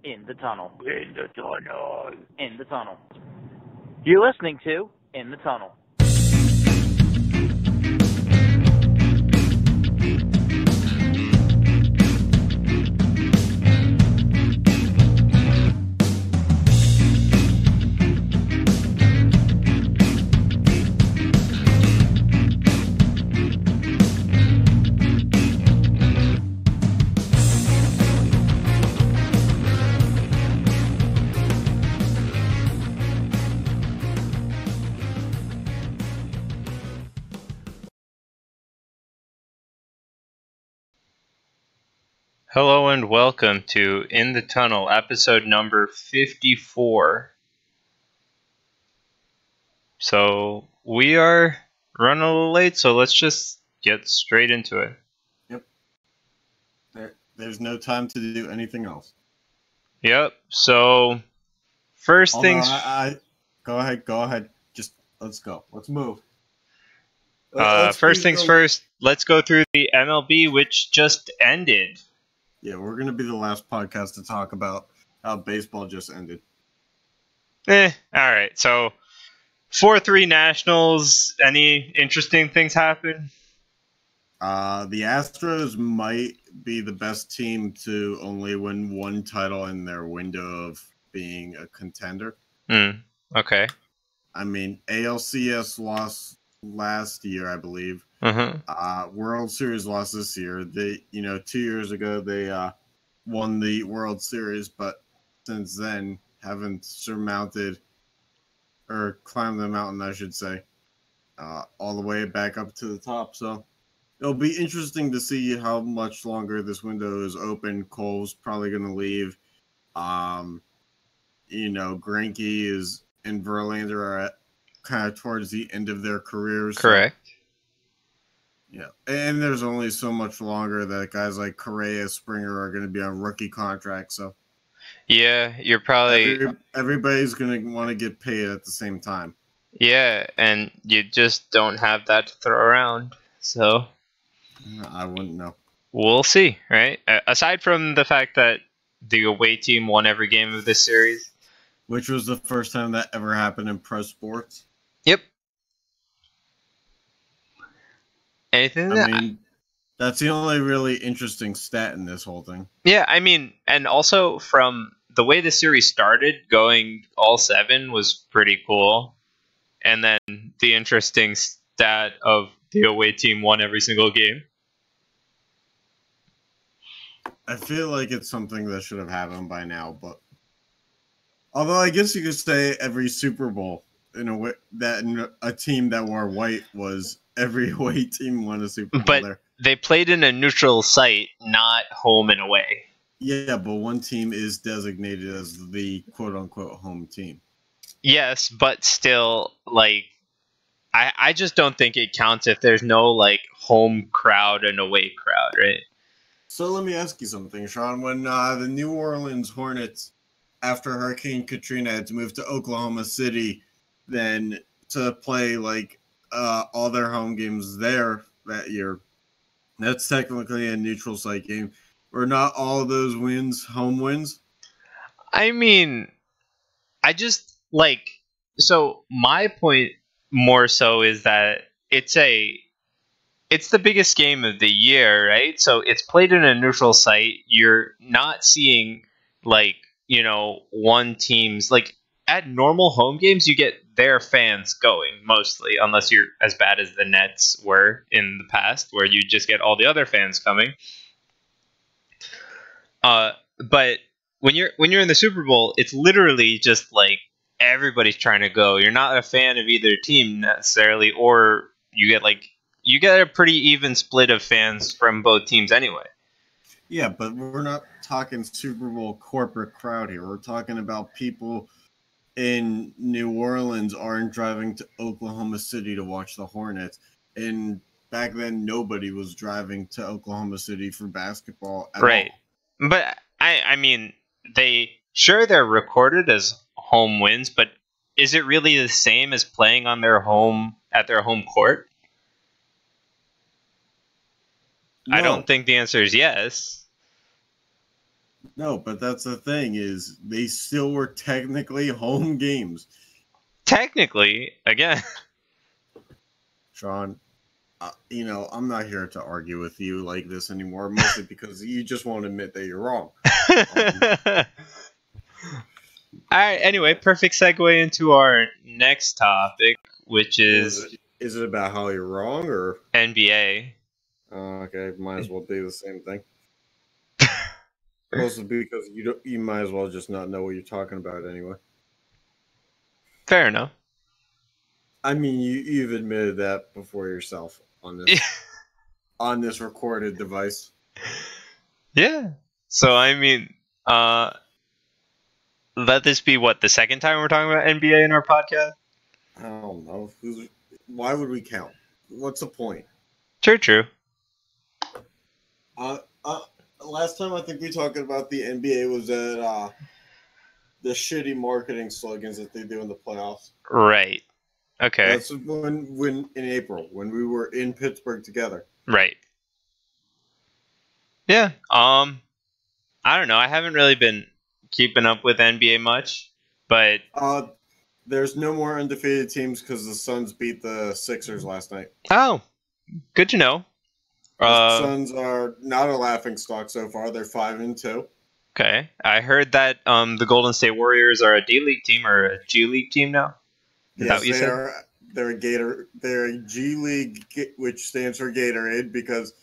In the tunnel. In the tunnel. In the tunnel. You're listening to In the Tunnel. Hello and welcome to In the Tunnel, episode number 54. So, we are running a little late, so let's just get straight into it. Yep. There's no time to do anything else. Yep, so, first things... Go ahead. Just, let's go. Let's move. First things first, let's go through the MLB, which just ended. Yeah, we're going to be the last podcast to talk about how baseball just ended. Alright, so 4-3 Nationals, any interesting things happen? The Astros might be the best team to only win one title in their window of being a contender. Okay. I mean, ALCS lost last year, I believe. World Series lost this year. 2 years ago they won the World Series, but since then haven't surmounted or climbed the mountain, I should say, all the way back up to the top. So it'll be interesting to see how much longer this window is open. Cole's probably going to leave. Greinke and Verlander are at kind of towards the end of their careers. Correct. So, yeah, and there's only so much longer that guys like Correa, Springer are going to be on rookie contracts. So, yeah, you're probably... Everybody's going to want to get paid at the same time. Yeah, and you just don't have that to throw around, so... I wouldn't know. We'll see, right? Aside from the fact that the away team won every game of this series. Which was the first time that ever happened in pro sports. Yep. Anything? That's the only really interesting stat in this whole thing. Yeah, and also from the way the series started, going all 7 was pretty cool. And then the interesting stat of the away team won every single game. I feel like it's something that should have happened by now, but although I guess you could say every Super Bowl in a way that a team that wore white was every away team won a Super Bowl. But there. They played in a neutral site, not home and away. Yeah, but one team is designated as the quote-unquote home team. Yes, but still, I just don't think it counts if there's no, home crowd and away crowd, right? So let me ask you something, Sean. When the New Orleans Hornets, after Hurricane Katrina, had to move to Oklahoma City, then to play, all their home games there that year, that's technically a neutral site game. Were not all of those wins home wins? So my point more so is that it's the biggest game of the year, right? So it's played in a neutral site. You're not seeing one team's at normal home games, you get their fans going mostly, unless you're as bad as the Nets were in the past, where you just get all the other fans coming. But when you're in the Super Bowl, it's literally just everybody's trying to go. You're not a fan of either team necessarily, or you get a pretty even split of fans from both teams anyway. Yeah, but we're not talking Super Bowl corporate crowd here. We're talking about people in New Orleans aren't driving to Oklahoma City to watch the Hornets. And back then, nobody was driving to Oklahoma City for basketball at all. But they're recorded as home wins, but is it really the same as playing on their home court? No. I don't think the answer is yes. No, but that's the thing is they still were technically home games. Technically, again. Sean, I'm not here to argue with you like this anymore, mostly because you just won't admit that you're wrong. All right. Anyway, perfect segue into our next topic, which is it about how you're wrong or NBA? Okay, might as well do the same thing. Mostly because you might as well just not know what you're talking about anyway. Fair enough. I mean, you've admitted that before yourself on this on this recorded device. Yeah. So I mean, let this be what, the second time we're talking about NBA in our podcast? I don't know. Why would we count? What's the point? True. Last time I think we talked about the NBA was at the shitty marketing slogans that they do in the playoffs. Right. Okay. That's when in April when we were in Pittsburgh together. Right. Yeah. I don't know. I haven't really been keeping up with NBA much, but there's no more undefeated teams because the Suns beat the Sixers last night. Oh, good to know. The Suns are not a laughingstock so far. They're 5-2. Okay, I heard that the Golden State Warriors are a D League team or a G League team now. Is that what you said? They're a G League, which stands for Gatorade, because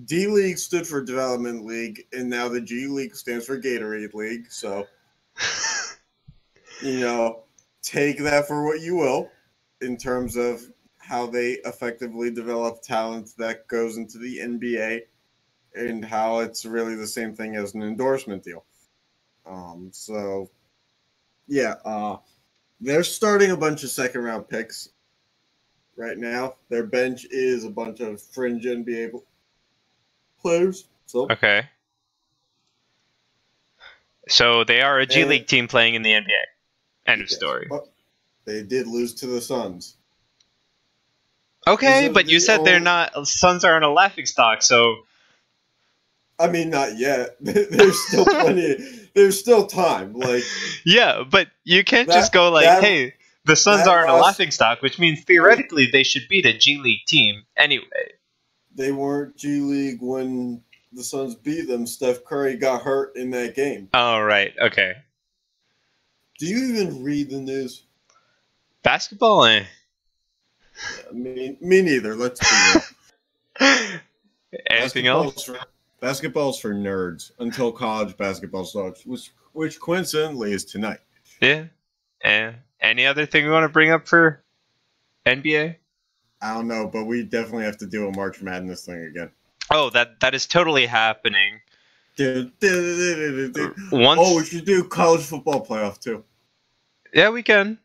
D League stood for Development League, and now the G League stands for Gatorade League. So, take that for what you will in terms of how they effectively develop talent that goes into the NBA and how it's really the same thing as an endorsement deal. They're starting a bunch of second-round picks right now. Their bench is a bunch of fringe NBA players. Okay. So they are a G League team playing in the NBA. End of story. But they did lose to the Suns. Okay, but you said they're not. Suns aren't a laughingstock, so. I mean, not yet. There's still plenty. There's still time. Yeah, but you can't just go hey, the Suns aren't a laughingstock, which means theoretically they should beat a G League team anyway. They weren't G League when the Suns beat them. Steph Curry got hurt in that game. Oh, right. Okay. Do you even read the news? Basketball? Me neither. Let's be real. Anything else? Basketball's for nerds until college basketball starts, which coincidentally is tonight. Yeah. Any other thing we want to bring up for NBA? I don't know, but we definitely have to do a March Madness thing again. Oh, that is totally happening. We should do college football playoff too. Yeah, we can.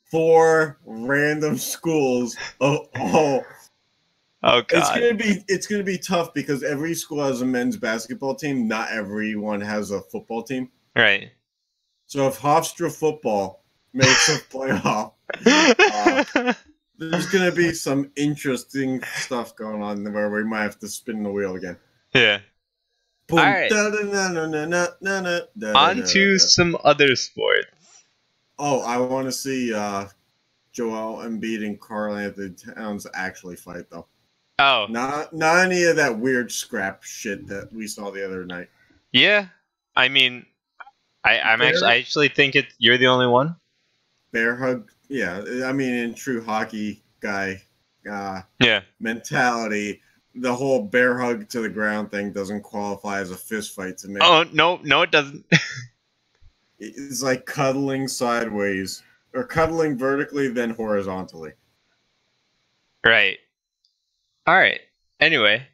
4 random schools. Oh God. It's gonna be tough because every school has a men's basketball team. Not everyone has a football team. Right. So if Hofstra football makes a playoff, there's gonna be some interesting stuff going on where we might have to spin the wheel again. Yeah. All right. On to some other sports. Oh, I want to see Joel Embiid and Karl Anthony Towns actually fight, though. Oh. Not any of that weird scrap shit that we saw the other night. Yeah. I mean, I actually think you're the only one. Bear hug. Yeah. I mean, in true hockey guy mentality, the whole bear hug to the ground thing doesn't qualify as a fist fight to me. Oh, no, it doesn't. It's like cuddling sideways or cuddling vertically, then horizontally. Right. All right. Anyway,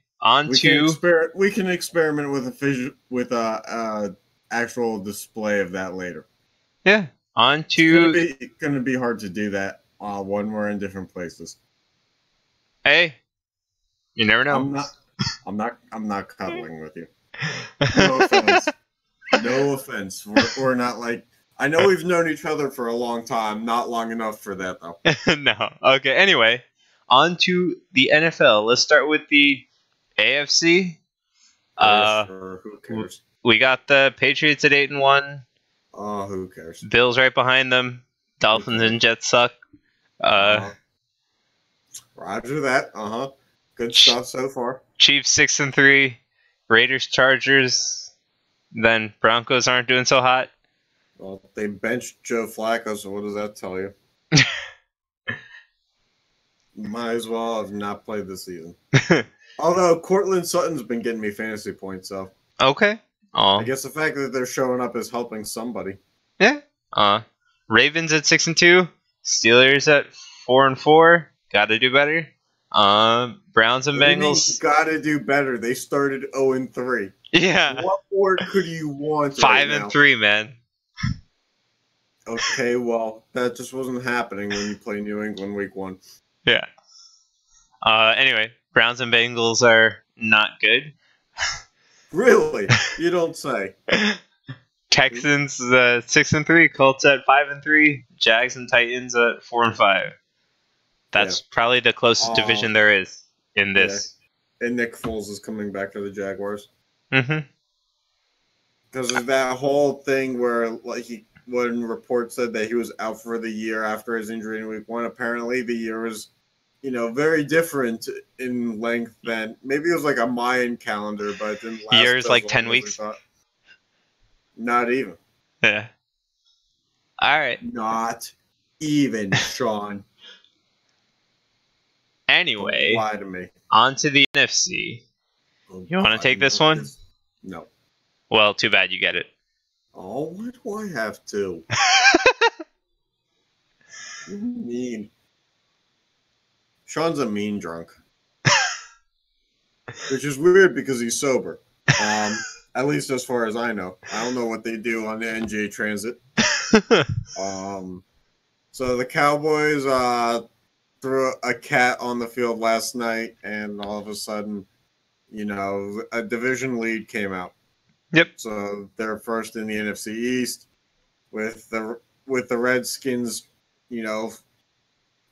we can experiment with a actual display of that later. Yeah. It's gonna be hard to do that when we're in different places. Hey, you never know. I'm not cuddling with you. No offense. No offense. We're not like. I know we've known each other for a long time. Not long enough for that, though. No. Okay. Anyway, on to the NFL. Let's start with the AFC. Who cares? we got the Patriots at 8-1. Oh, who cares? Bills right behind them. Dolphins and Jets suck. Roger that. Good stuff so far. Chiefs 6-3. Raiders, Chargers. Then Broncos aren't doing so hot. Well, they benched Joe Flacco, so what does that tell you? Might as well have not played this season. Although Cortland Sutton's been getting me fantasy points, so okay. I guess the fact that they're showing up is helping somebody. Yeah. Ravens at 6-2. Steelers at 4-4. Got to do better. Browns and Bengals. Got to do better. They started 0-3. Yeah. What more could you want? 5-3, man. Okay, well, that just wasn't happening when you play New England week 1. Yeah. Anyway, Browns and Bengals are not good. Really? You don't say. Texans 6-3, Colts at 5-3, Jags and Titans at 4-5. That's probably the closest division there is in this. Yeah. And Nick Foles is coming back to the Jaguars. Mm-hmm. Because of that whole thing where, like, when reports said that he was out for the year after his injury in week 1, apparently the year was, very different in length than maybe it was like a Mayan calendar, but it didn't last. Years like 10 weeks. Not even. Yeah. All right. Not even, Sean. Anyway, don't lie to me. On to the NFC. You want to take this one? No. Well, too bad you get it. Oh, why do I have to? You mean? Sean's a mean drunk. Which is weird because he's sober. At least as far as I know. I don't know what they do on the NJ Transit. So the Cowboys threw a cat on the field last night, and all of a sudden, a division lead came out. Yep. So they're first in the NFC East, with the Redskins,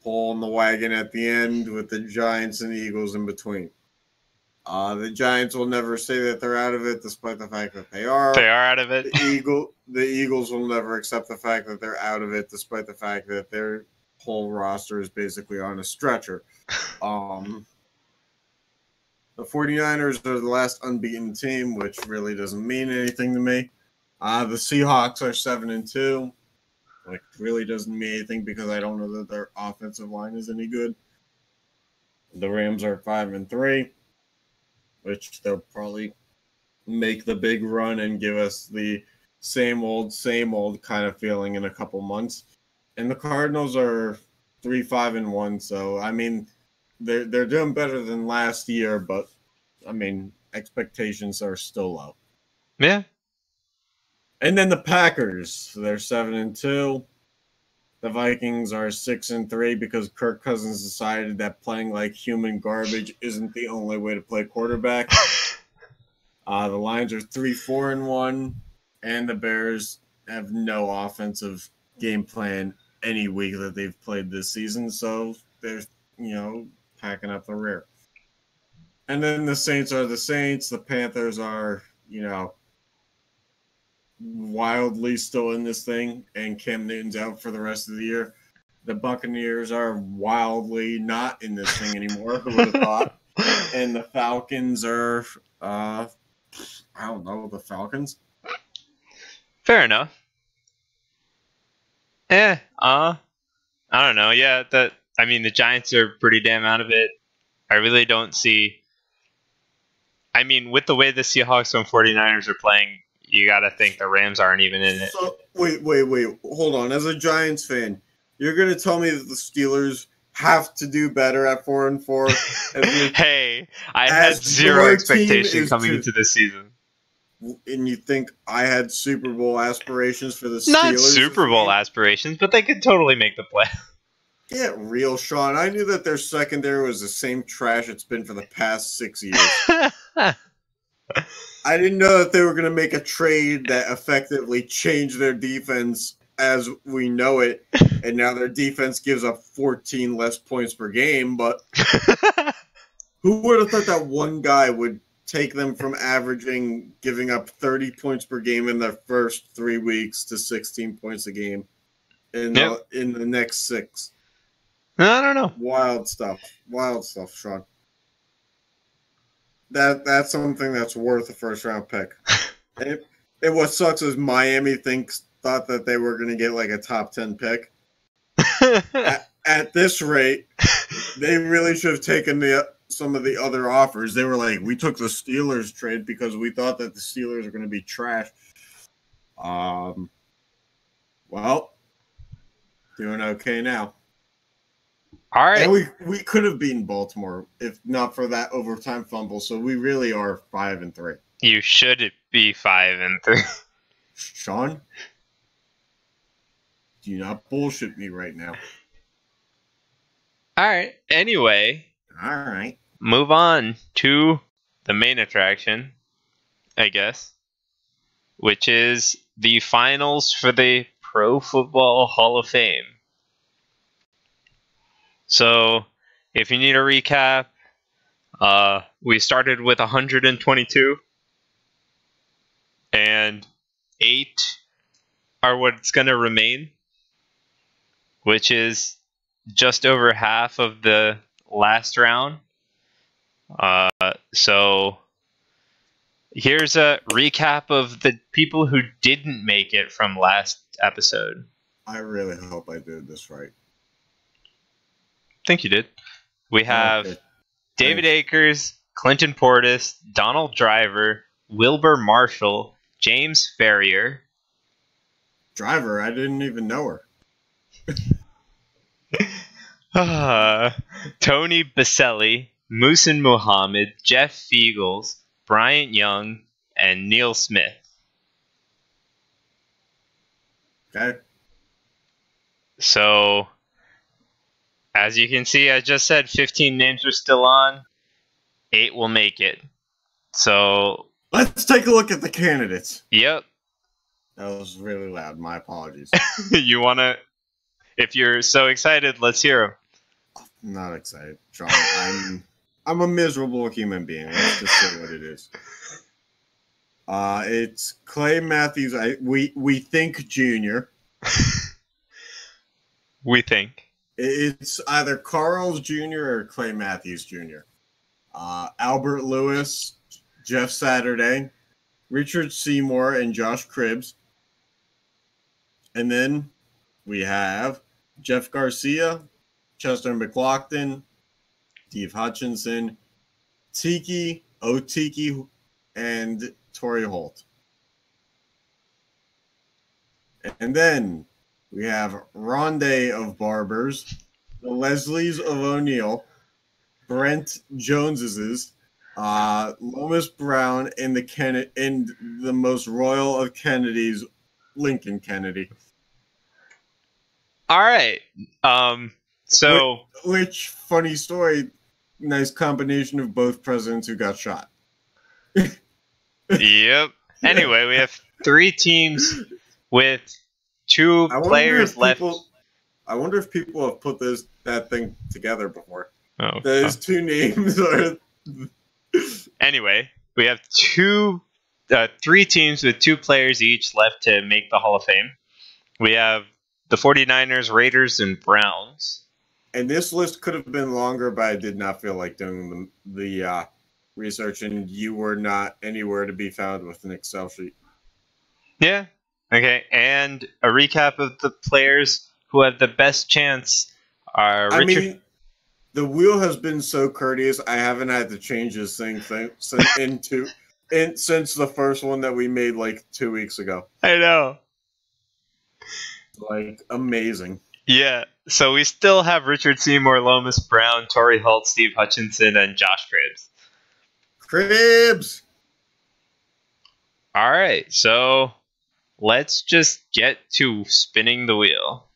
pulling the wagon at the end, with the Giants and the Eagles in between. The Giants will never say that they're out of it, despite the fact that they are. They are out of it. The Eagles will never accept the fact that they're out of it, despite the fact that their whole roster is basically on a stretcher. The 49ers are the last unbeaten team, which really doesn't mean anything to me. The Seahawks are 7-2. Like, really doesn't mean anything because I don't know that their offensive line is any good. The Rams are 5-3, which they'll probably make the big run and give us the same old kind of feeling in a couple months. And the Cardinals are 3-5-1, so I mean, they're doing better than last year, but I mean, expectations are still low. Yeah. And then the Packers, they're 7-2. The Vikings are 6-3 because Kirk Cousins decided that playing like human garbage isn't the only way to play quarterback. The Lions are 3-4-1, and the Bears have no offensive game plan any week that they've played this season, so they're, packing up the rear. And then the Saints are the Saints. The Panthers are, wildly still in this thing, and Cam Newton's out for the rest of the year. The Buccaneers are wildly not in this thing anymore. Who would have thought? And the Falcons are, I don't know, the Falcons? Fair enough. I don't know. Yeah, the Giants are pretty damn out of it. I really don't see. I mean, with the way the Seahawks and 49ers are playing, you got to think the Rams aren't even in it. So, wait. Hold on. As a Giants fan, you're going to tell me that the Steelers have to do better at 4-4? Hey, I had zero expectation coming into this season. And you think I had Super Bowl aspirations for the Steelers? Not Super Bowl aspirations, but they could totally make the play. Get real, Sean. I knew that their secondary was the same trash it's been for the past 6 years. I didn't know that they were going to make a trade that effectively changed their defense as we know it, and now their defense gives up 14 less points per game, but who would have thought that one guy would take them from giving up 30 points per game in their first 3 weeks to 16 points a game in the next 6. I don't know. Wild stuff, Sean. That's something that's worth a first round pick. And what sucks is Miami thought that they were going to get like a top 10 pick. At this rate, they really should have taken some of the other offers. They were like, we took the Steelers trade because we thought that the Steelers are going to be trash. Well, doing okay now. All right. And we could have beaten Baltimore if not for that overtime fumble. So we really are 5-3. You should be 5-3. Sean, do not bullshit me right now. All right. Anyway. All right. Move on to the main attraction, I guess, which is the finals for the Pro Football Hall of Fame. So, if you need a recap, we started with 122, and 8 are what's going to remain, which is just over half of the last round. So here's a recap of the people who didn't make it from last episode. I really hope I did this right. I think you did. We have David Akers, Clinton Portis, Donald Driver, Wilbur Marshall, James Ferrier. Driver, I didn't even know her. Tony Baselli, Muhsin Muhammad, Jeff Feagles, Bryant Young, and Neil Smith. Okay. So, as you can see, I just said 15 names are still on. 8 will make it. So, let's take a look at the candidates. Yep. That was really loud. My apologies. You want to... If you're so excited, let's hear them. I'm not excited, Sean. I'm a miserable human being. Let's just say what it is. It's Clay Matthews. We think Jr. We think. It's either Carl's Jr. or Clay Matthews Jr. Albert Lewis, Jeff Saturday, Richard Seymour, and Josh Cribbs. And then we have Jeff Garcia, Chester McLaughlin, Steve Hutchinson, Tiki, Otiki, and Torrey Holt. And then we have Rondé of Barbers, the Leslies of O'Neill, Brent Joneses, Lomas Brown, and the most royal of Kennedys, Lincoln Kennedy. All right. So, which funny story? Nice combination of both presidents who got shot. Yep. Anyway, we have 3 teams with 2 players left. I wonder if people have put that thing together before. Oh, those 2 names are. Anyway, we have 3 teams with 2 players each left to make the Hall of Fame. We have the 49ers, Raiders, and Browns. And this list could have been longer, but I did not feel like doing the research, and you were not anywhere to be found with an Excel sheet. Yeah. Okay. And a recap of the players who have the best chance are Richard. I mean, the wheel has been so courteous. I haven't had to change this thing since the first one that we made like 2 weeks ago. I know. Like, amazing. Yeah. So we still have Richard Seymour, Lomas Brown, Torrey Holt, Steve Hutchinson, and Josh Cribbs. Cribbs! All right. So let's just get to spinning the wheel.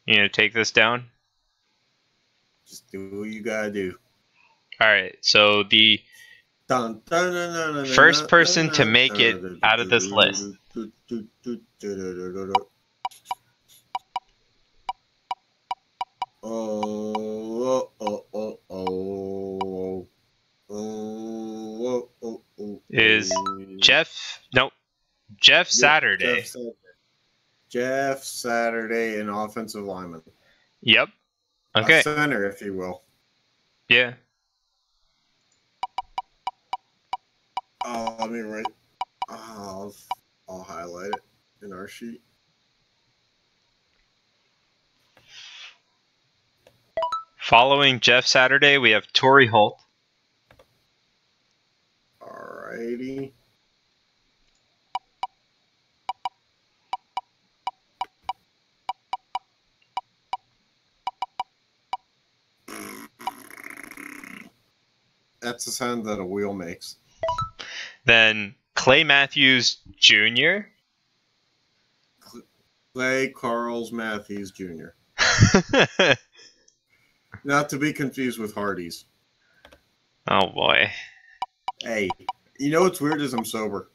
You gonna take this down? Just do what you gotta do. All right. So the first person to make it out of this list. Is Jeff? Nope. Jeff Saturday. Jeff Saturday, an offensive lineman. Yep. Okay. A center, if you will. Yeah. Oh, let me write. I'll highlight it in our sheet. Following Jeff Saturday, we have Torrey Holt. Alrighty. That's the sound that a wheel makes. Then Clay Matthews Jr. Clay Carls Matthews Jr. Not to be confused with Hardy's. Oh boy. Hey, you know what's weird is I'm sober.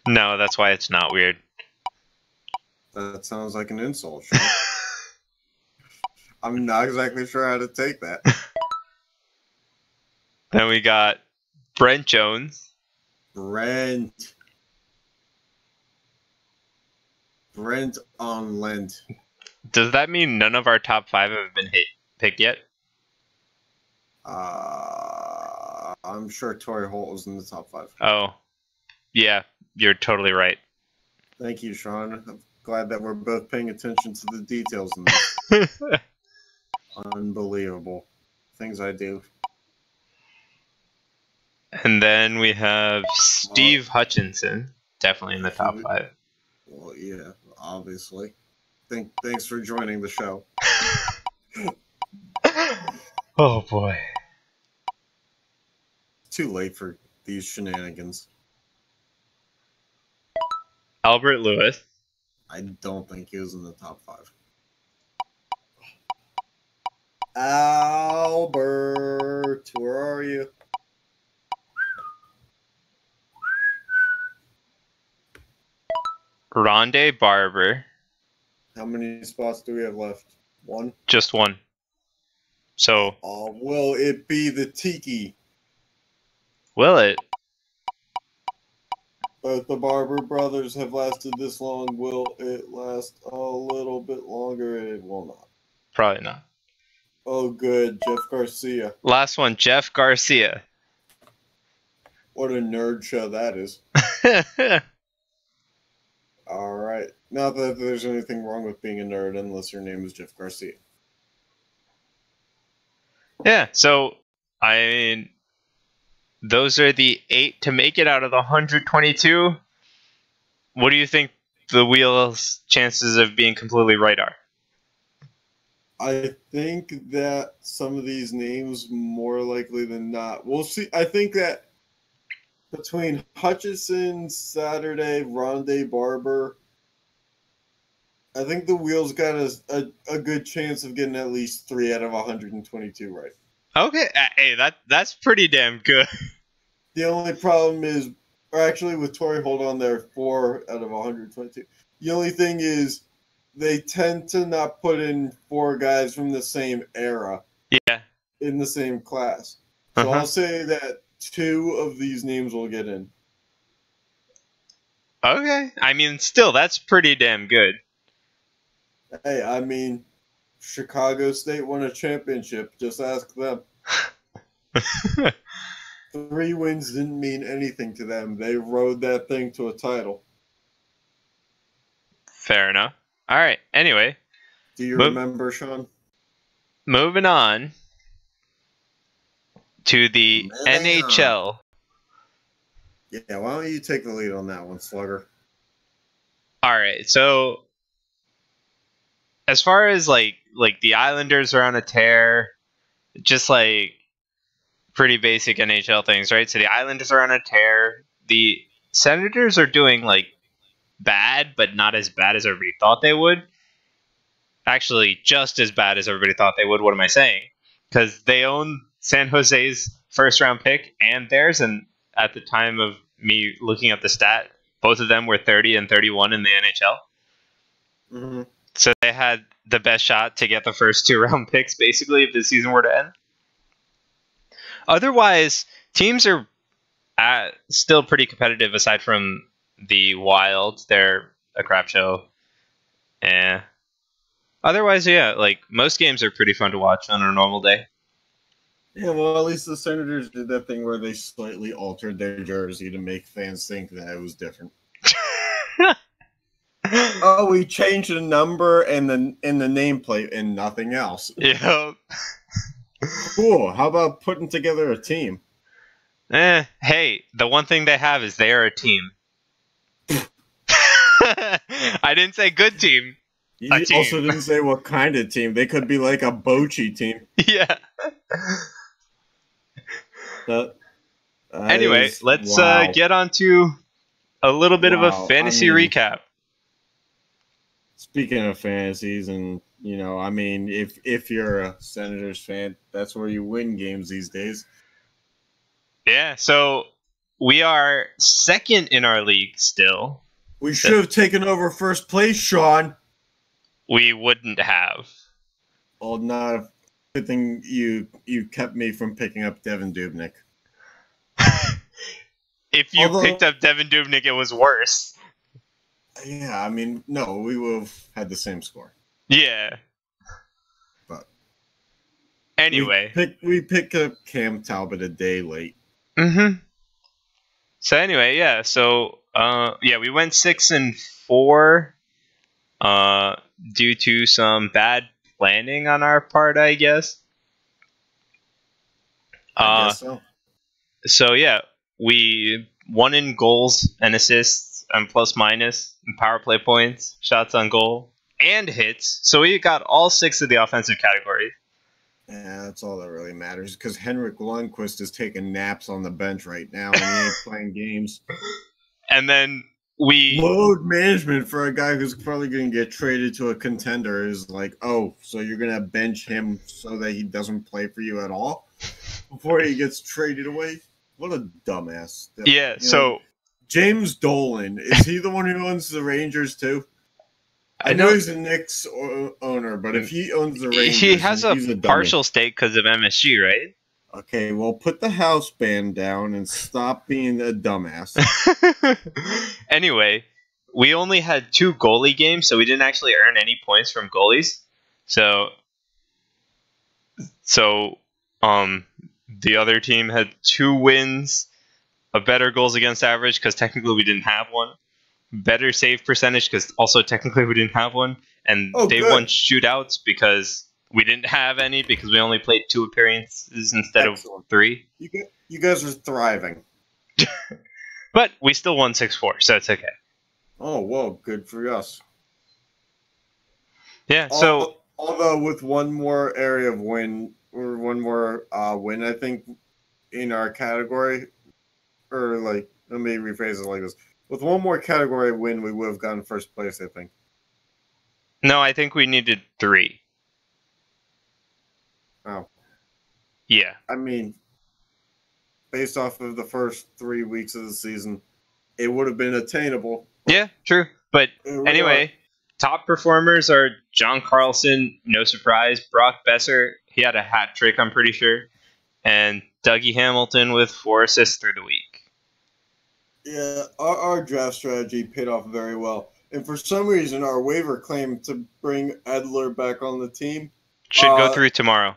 No, that's why it's not weird. That sounds like an insult, Sean. I'm not exactly sure how to take that. Then we got Brent Jones. Brent on Lent. Does that mean none of our top 5 have been picked yet? I'm sure Torrey Holt was in the top 5. Oh, yeah, you're totally right. Thank you, Sean. I'm glad that we're both paying attention to the details in this. Unbelievable. Things I do. And then we have Steve Hutchinson, definitely in the top 5. Well, yeah, obviously. Thanks for joining the show. Oh, boy. It's too late for these shenanigans. Albert Lewis. I don't think he was in the top 5. Albert, where are you? Rondé Barber. How many spots do we have left? 1? Just 1. So. Will it be the Tiki? Will it? Both the Barber brothers have lasted this long. Will it last a little bit longer? It will not. Probably not. Oh, good. Jeff Garcia. Last one, Jeff Garcia. What a nerd show that is. All right. Not that there's anything wrong with being a nerd unless your name is Jeff Garcia. Yeah, so, I mean, those are the 8 to make it out of the 122. What do you think the wheel's chances of being completely right are? I think that some of these names, more likely than not, we'll see. I think that between Hutchison, Saturday, Rondé Barber, I think the wheel's got a good chance of getting at least 3 out of 122 right. Okay, hey, that's pretty damn good. The only problem is, or actually with Torrey Holt on there, 4 out of 122. The only thing is, they tend to not put in 4 guys from the same era. Yeah. In the same class. So I'll say that 2 of these names will get in. Okay. I mean, still, that's pretty damn good. Hey, I mean, Chicago State won a championship. Just ask them. 3 wins didn't mean anything to them. They rode that thing to a title. Fair enough. All right. Anyway. Do you remember, Sean? Moving on to the NHL. Yeah, why don't you take the lead on that one, Slugger? All right. So, as far as like the Islanders are on a tear, just like pretty basic NHL things, right? So the Islanders are on a tear. The Senators are doing like bad, but not as bad as everybody thought they would. Actually, just as bad as everybody thought they would. What am I saying? Because they own San Jose's first round pick and theirs, and at the time of me looking at the stat, both of them were 30 and 31 in the NHL. Mm-hmm. So they had the best shot to get the first 2-round picks, basically, if the season were to end. Otherwise, teams are still pretty competitive aside from the Wild. They're a crap show. Otherwise, yeah, like most games are pretty fun to watch on a normal day. Yeah, well, at least the Senators did that thing where they slightly altered their jersey to make fans think that it was different. Oh, we changed the number and the nameplate and nothing else. Yeah. Cool. How about putting together a team? Hey, the one thing they have is they are a team. I didn't say good team. You also didn't say what kind of team. They could be like a Bocce team. Yeah. Anyway, let's get on to a little bit of a fantasy recap. Speaking of fantasies, and if you're a Senators fan, that's where you win games these days. Yeah, so we are second in our league still. We should have taken over first place, Sean. We wouldn't have. Well, not a good thing you kept me from picking up Devin Dubnyk. If you picked up Devin Dubnyk, it was worse. Yeah, I mean, no, we would have had the same score. Yeah. But anyway, we picked up Cam Talbot a day late. Mm-hmm. So anyway, yeah. So we went 6-4. Due to some bad planning on our part, I guess. I guess so. So yeah, we won in goals and assists and plus minus and power play points, shots on goal, and hits. So we got all 6 of the offensive categories. Yeah, that's all that really matters because Henrik Lundqvist is taking naps on the bench right now and he ain't playing games. And then we load management for a guy who's probably going to get traded to a contender is like, oh, so you're going to bench him so that he doesn't play for you at all before he gets traded away? What a dumbass. Yeah, so James Dolan, is he the one who owns the Rangers too? I know he's a Knicks owner, but if he owns the Rangers, he has a partial stake because of MSG, right? Okay, well, put the house band down and stop being a dumbass. Anyway, we only had 2 goalie games, so we didn't actually earn any points from goalies. So the other team had 2 wins, a better goals against average because technically we didn't have one, better save percentage because also technically we didn't have one, and they won shootouts because we didn't have any because we only played 2 appearances instead of 3. You guys are thriving. But we still won 6-4, so it's okay. Oh, well, good for us. Yeah, so although with one more area of win, or one more win, I think, in our category, or like, let me rephrase it like this. With one more category win, we would have gotten first place, I think. No, I think we needed 3. Oh. Yeah. I mean, based off of the first 3 weeks of the season, it would have been attainable. Yeah, true. But anyway, top performers are John Carlson, no surprise. Brock Besser, he had a hat trick, I'm pretty sure. And Dougie Hamilton with 4 assists through the week. Yeah, our draft strategy paid off very well. And for some reason, our waiver claim to bring Edler back on the team should go through tomorrow.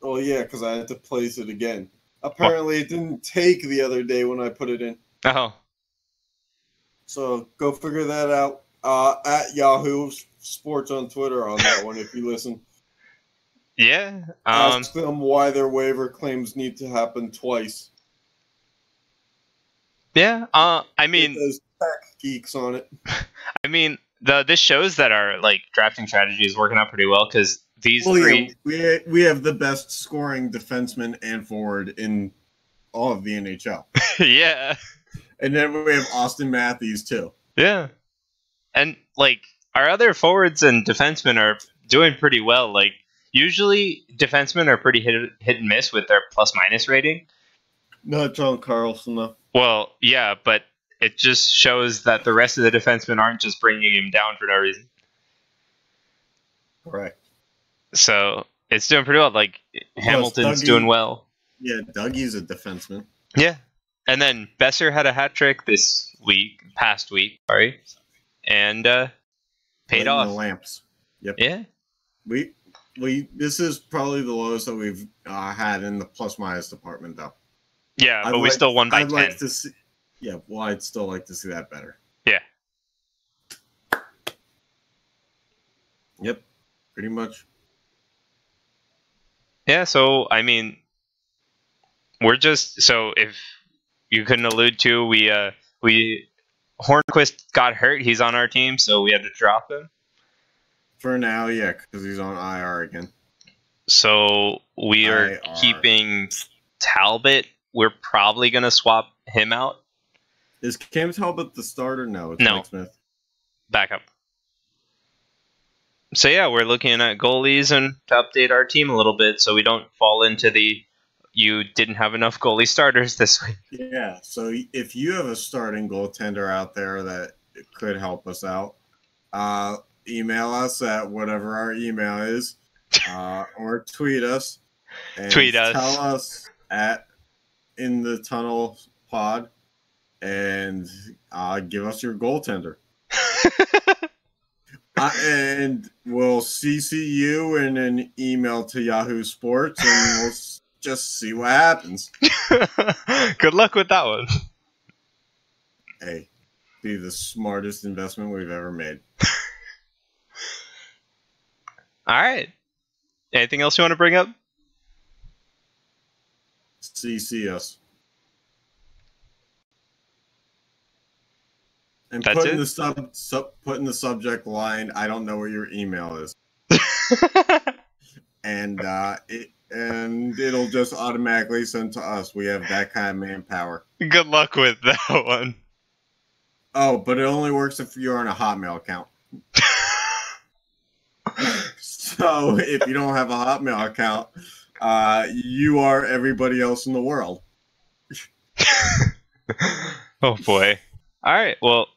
Oh, yeah, because I had to place it again. Apparently, it didn't take the other day when I put it in. Oh. So go figure that out at Yahoo Sports on Twitter on that one if you listen. Yeah. Ask them why their waiver claims need to happen twice. Yeah. I mean, there's tech geeks on it. I mean, this shows that our drafting strategy is working out pretty well because these 3. Yeah, we have the best scoring defenseman and forward in all of the NHL. Yeah. And then we have Austin Matthews too. Yeah. And our other forwards and defensemen are doing pretty well. Usually defensemen are pretty hit and miss with their plus minus rating. Not John Carlson though. Well, yeah, but it just shows that the rest of the defensemen aren't just bringing him down for no reason. Correct. So it's doing pretty well. Like Hamilton's doing well. Yeah, Dougie's a defenseman. Yeah. And then Besser had a hat trick past week, sorry. And paid off. The lamps. Yep. Yeah. This is probably the lowest that we've had in the plus minus department, though. Yeah, but we still won by 10. Like to see, yeah, well, I'd still like to see that better. Yeah. Yep. Pretty much. Yeah, so I mean, if you couldn't allude to, we Hornquist got hurt. He's on our team, so we had to drop him. For now, yeah, because he's on IR again. So we are keeping Talbot. We're probably gonna swap him out. Is Cam Talbot the starter? No, it's no. Mike Smith. Backup. So yeah, we're looking at goalies and to update our team a little bit so we don't fall into you didn't have enough goalie starters this week. Yeah, so if you have a starting goaltender out there that could help us out, email us at whatever our email is, or tweet us. And tell us at In the Tunnel Pod and give us your goaltender. And we'll CC you in an email to Yahoo Sports, and we'll just see what happens. Good luck with that one. Hey, be the smartest investment we've ever made. All right. Anything else you want to bring up? CC us. And That's put it? in the put in the subject line, I don't know where your email is. And it'll just automatically send to us. We have that kind of manpower. Good luck with that one. Oh, but it only works if you're on a Hotmail account. So if you don't have a Hotmail account, you are everybody else in the world. Oh boy. All right. Well,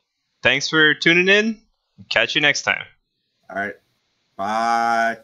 thanks for tuning in. Catch you next time. All right. Bye.